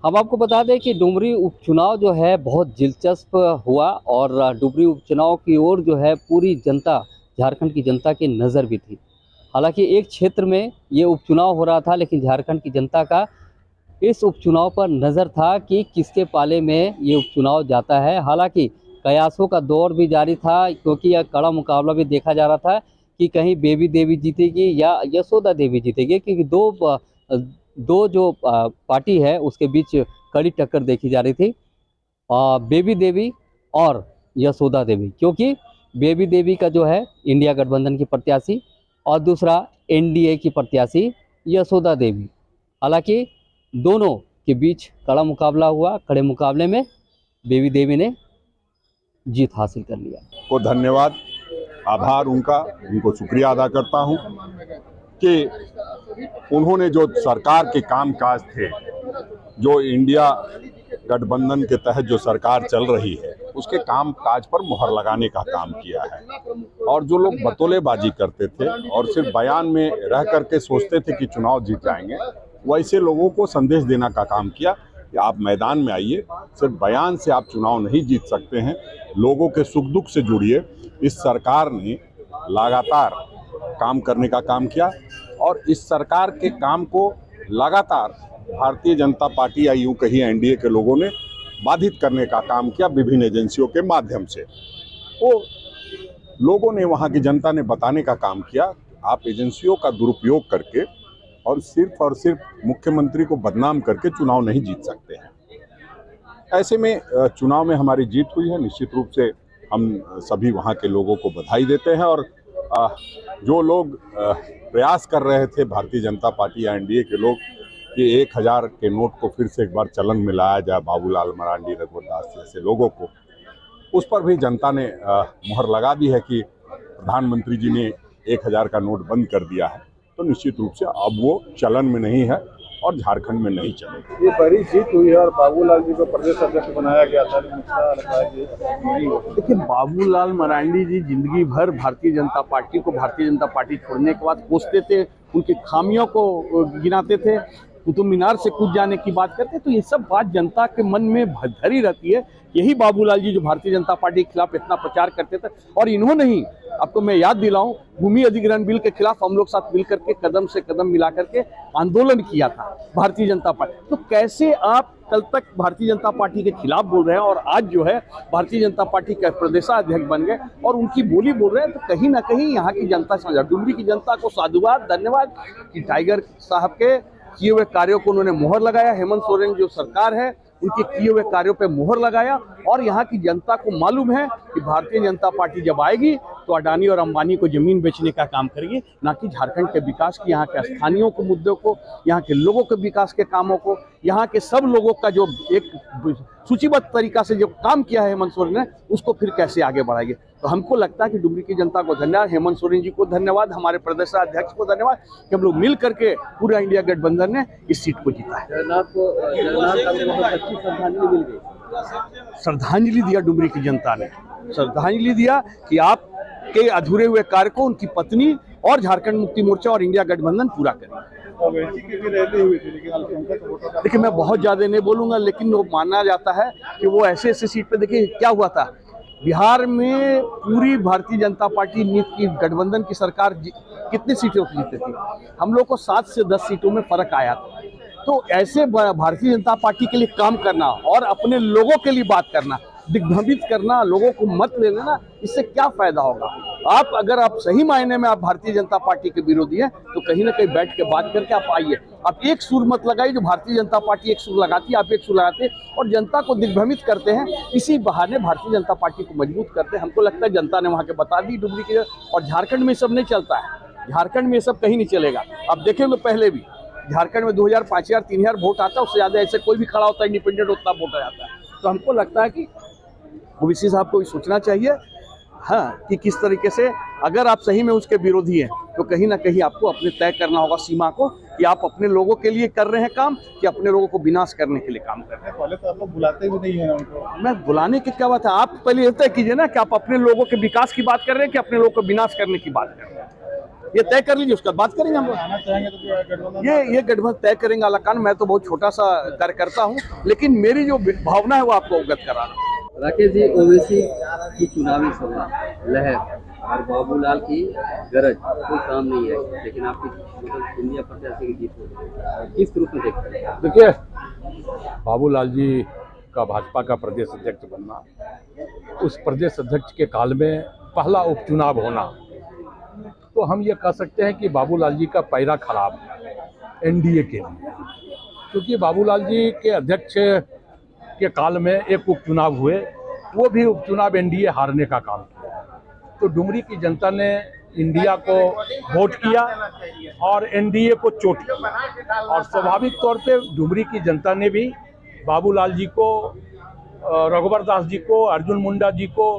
हम आपको बता दें कि डुमरी उपचुनाव जो है बहुत दिलचस्प हुआ और डुमरी उपचुनाव की ओर जो है पूरी जनता, झारखंड की जनता की नज़र भी थी। हालांकि एक क्षेत्र में ये उपचुनाव हो रहा था, लेकिन झारखंड की जनता का इस उपचुनाव पर नज़र था कि किसके पाले में ये उपचुनाव जाता है। हालांकि कयासों का दौर भी जारी था, क्योंकि यह कड़ा मुकाबला भी देखा जा रहा था कि कहीं बेबी देवी जीतेगी या यशोदा देवी जीतेगी, क्योंकि दो जो पार्टी है उसके बीच कड़ी टक्कर देखी जा रही थी। बेबी देवी और यशोदा देवी, क्योंकि बेबी देवी का जो है इंडिया गठबंधन की प्रत्याशी और दूसरा एनडीए की प्रत्याशी यशोदा देवी। हालांकि दोनों के बीच कड़ा मुकाबला हुआ। कड़े मुकाबले में बेबी देवी ने जीत हासिल कर लिया। को धन्यवाद, आभार उनको शुक्रिया अदा करता हूं कि उन्होंने जो सरकार के कामकाज थे, जो इंडिया गठबंधन के तहत जो सरकार चल रही है उसके काम काज पर मुहर लगाने का काम किया है। और जो लोग बतौलेबाजी करते थे और सिर्फ बयान में रह करके सोचते थे कि चुनाव जीत जाएंगे, वैसे लोगों को संदेश देने का काम किया कि आप मैदान में आइए, सिर्फ बयान से आप चुनाव नहीं जीत सकते हैं, लोगों के सुख दुख से जुड़िए। इस सरकार ने लगातार काम करने का काम किया और इस सरकार के काम को लगातार भारतीय जनता पार्टी या यूं कहीं एनडीए के लोगों ने बाधित करने का काम किया विभिन्न एजेंसियों के माध्यम से। वो लोगों ने, वहां की जनता ने बताने का काम किया, आप एजेंसियों का दुरुपयोग करके और सिर्फ मुख्यमंत्री को बदनाम करके चुनाव नहीं जीत सकते हैं। ऐसे में चुनाव में हमारी जीत हुई है। निश्चित रूप से हम सभी वहां के लोगों को बधाई देते हैं। और जो लोग प्रयास कर रहे थे, भारतीय जनता पार्टी या एनडीए के लोग, कि 1000 के नोट को फिर से एक बार चलन में लाया जाए बाबूलाल मरांडी, रघुवर दास जैसे लोगों को, उस पर भी जनता ने मुहर लगा दी है कि प्रधानमंत्री जी ने 1000 का नोट बंद कर दिया है। तो निश्चित रूप से अब वो चलन में नहीं है और झारखंड में नहीं चलेगा। ये बड़ी जीत हुई है और बाबूलाल जी को प्रदेश अध्यक्ष बनाया गया था, देखिए, बाबूलाल मरांडी जी जिंदगी भर भारतीय जनता पार्टी छोड़ने के बाद कोसते थे, उनकी खामियों को गिनाते थे, कुतुब मीनार से कूद जाने की बात करते। तो ये सब बात जनता के मन में धरी रहती है। यही बाबूलाल जी जो भारतीय जनता पार्टी के खिलाफ इतना प्रचार करते थे, और इन्होंने ही, आपको मैं याद दिलाऊं, भूमि अधिग्रहण बिल के खिलाफ हम लोग साथ मिलकर के कदम से कदम मिला करके आंदोलन किया था भारतीय जनता पार्टी। तो कैसे आप कल तक भारतीय जनता पार्टी के खिलाफ बोल रहे हैं और आज जो है भारतीय जनता पार्टी के प्रदेशाध्यक्ष बन गए और उनकी बोली बोल रहे हैं? तो कहीं ना कहीं यहाँ की जनता समझा, डुमरी की जनता को साधुवाद, धन्यवाद कि टाइगर साहब के किए हुए कार्यों को उन्होंने मोहर लगाया। हेमंत सोरेन जो सरकार है उनके किए हुए कार्यों पे मोहर लगाया। और यहाँ की जनता को मालूम है कि भारतीय जनता पार्टी जब आएगी तो अडानी और अंबानी को जमीन बेचने का काम करेगी, ना कि झारखंड के विकास की, यहाँ के स्थानीयों के मुद्दों को, यहाँ के लोगों के विकास के कामों को, यहाँ के सब लोगों का जो एक सूचीबद्ध तरीका से जो काम किया है हेमंत सोरेन ने, उसको फिर कैसे आगे बढ़ाएंगे। तो हमको लगता है कि डुमरी की जनता को धन्यवाद, हेमंत सोरेन जी को धन्यवाद, हमारे प्रदेशाध्यक्ष को धन्यवाद कि हम लोग मिल करके पूरा इंडिया गठबंधन ने इस सीट को जीता है। श्रद्धांजलि दिया डुमरी की जनता ने, श्रद्धांजलि दिया कि आपके अधूरे हुए कार्य को उनकी पत्नी और झारखंड मुक्ति मोर्चा और इंडिया गठबंधन पूरा करें। देखिए, मैं बहुत ज्यादा नहीं बोलूंगा, लेकिन वो माना जाता है कि वो ऐसे सीट पे, देखिए क्या हुआ था बिहार में, पूरी भारतीय जनता पार्टी की गठबंधन की सरकार कितनी सीटों से जीती थी, हम लोग को 7 से 10 सीटों में फर्क आया था। तो ऐसे भारतीय जनता पार्टी के लिए काम करना और अपने लोगों के लिए बात करना, दिग्भ्रमित करना, लोगों को मत ले लेना, इससे क्या फायदा होगा? अगर आप सही मायने में आप भारतीय जनता पार्टी के विरोधी हैं तो कहीं ना कहीं बैठ के बात करके आप आइए। आप एक सुर मत लगाइए, जो भारतीय जनता पार्टी एक सुर लगाती है, आप एक सुर लगाते हैं और जनता को दिग्भ्रमित करते हैं। इसी बहाने भारतीय जनता पार्टी को मजबूत करते हैं। हमको लगता है जनता ने वहां के बता दी डुमरी की। और झारखंड में सब नहीं चलता है, झारखंड में सब कहीं नहीं चलेगा। आप देखेंगे पहले भी झारखंड में 2000, 5000, 3000 वोट आता है, उससे ज्यादा ऐसे कोई भी खड़ा होता है इंडिपेंडेंट, उतना वोट आ जाता है। तो हमको लगता है कि ओवैसी साहब को भी सोचना चाहिए, हाँ, कि किस तरीके से अगर आप सही में उसके विरोधी हैं तो कहीं ना कहीं आपको अपने तय करना होगा सीमा को, कि आप अपने लोगों के लिए कर रहे हैं काम कि अपने लोगों को विनाश करने के लिए काम कर रहे हैं। पहले तो आप लोग बुलाते भी नहीं हैं उनको। मैं बुलाने की क्या बात है, आप पहले ये तय कीजिए ना कि आप अपने लोगों के विकास की बात कर रहे हैं कि अपने लोगों को विनाश करने की बात कर रहे हैं। ये तय कर लीजिए, उसका बात करेंगे हम लोग। आना चाहेंगे तो गठबंधन ये गठबंधन तय करेंगे अलाकान। मैं तो बहुत छोटा सा कार्यकर्ता हूँ, लेकिन मेरी जो भावना है वो आपको अवगत करा रहा हूँ। राकेश जी, ओवैसी की चुनावी सभा लहर और बाबूलाल की गरज कोई काम नहीं है, लेकिन आपकी मतलब इंडिया प्रत्याशी की जीत हो, किस रूप में देखते हैं? देखिए, बाबूलाल जी का भाजपा का प्रदेश अध्यक्ष बनना, उस प्रदेश अध्यक्ष के काल में पहला उपचुनाव होना, तो हम ये कह सकते हैं कि बाबूलाल जी का पैरा खराब एनडीए के लिए, क्योंकि बाबूलाल जी के अध्यक्ष के काल में एक उपचुनाव हुए, वो भी उपचुनाव एनडीए हारने का काम किया। तो डुमरी की जनता ने इंडिया को वोट किया और एनडीए को चोट किया, और स्वाभाविक तौर पे डुमरी की जनता ने भी बाबूलाल जी को, रघुवर दास जी को, अर्जुन मुंडा जी को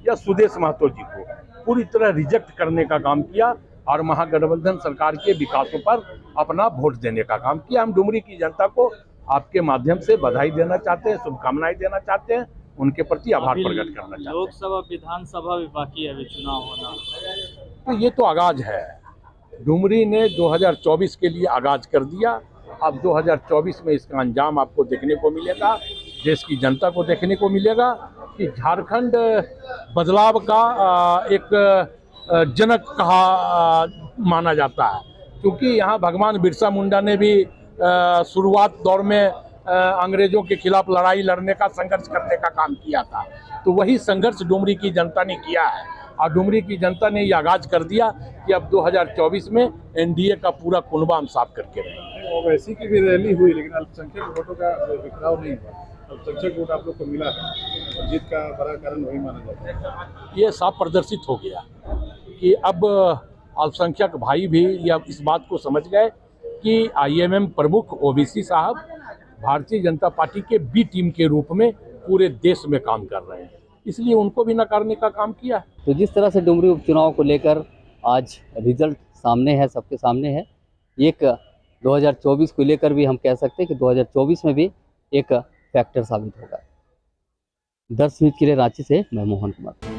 या सुदेश महतो जी को पूरी तरह रिजेक्ट करने का काम किया और महागठबंधन सरकार के विकासों पर अपना वोट देने का काम किया। हम डुमरी की जनता को आपके माध्यम से बधाई देना चाहते हैं, शुभकामनाएं देना चाहते हैं, उनके प्रति आभार प्रकट करना चाहते हैं। लोकसभा विधानसभा भी बाकी है अभी चुनाव होना, तो ये तो आगाज है। डुमरी ने 2024 के लिए आगाज कर दिया। अब 2024 में इसका अंजाम आपको देखने को मिलेगा, देश की जनता को देखने को मिलेगा कि झारखंड बदलाव का एक जनक कहा माना जाता है, क्योंकि यहाँ भगवान बिरसा मुंडा ने भी शुरुआत दौर में अंग्रेजों के खिलाफ लड़ाई लड़ने का, संघर्ष करने का काम किया था। तो वही संघर्ष डुमरी की जनता ने किया है और डुमरी की जनता ने ये आगाज कर दिया कि अब 2024 में एनडीए का पूरा कुनबा हम साफ करके रहेंगे। ओवैसी की भी रैली हुई, लेकिन अल्पसंख्यक वोटों का बिखराव नहीं हुआ। अल्पसंख्यक वोट आप लोग को मिला है और जीत का बड़ा कारण वही माना जाता है। ये साफ प्रदर्शित हो गया कि अब अल्पसंख्यक भाई भी या इस बात को समझ गए कि आईएमएम प्रमुख ओवैसी साहब भारतीय जनता पार्टी के बी टीम के रूप में पूरे देश में काम कर रहे हैं, इसलिए उनको भी नकारने का काम किया। तो जिस तरह से डुमरी उपचुनाव को लेकर आज रिजल्ट सामने है, सबके सामने है, एक 2024 को लेकर भी हम कह सकते हैं कि 2024 में भी एक फैक्टर साबित होगा। 10 मिनट के लिए रांची से मैं मोहन कुमार।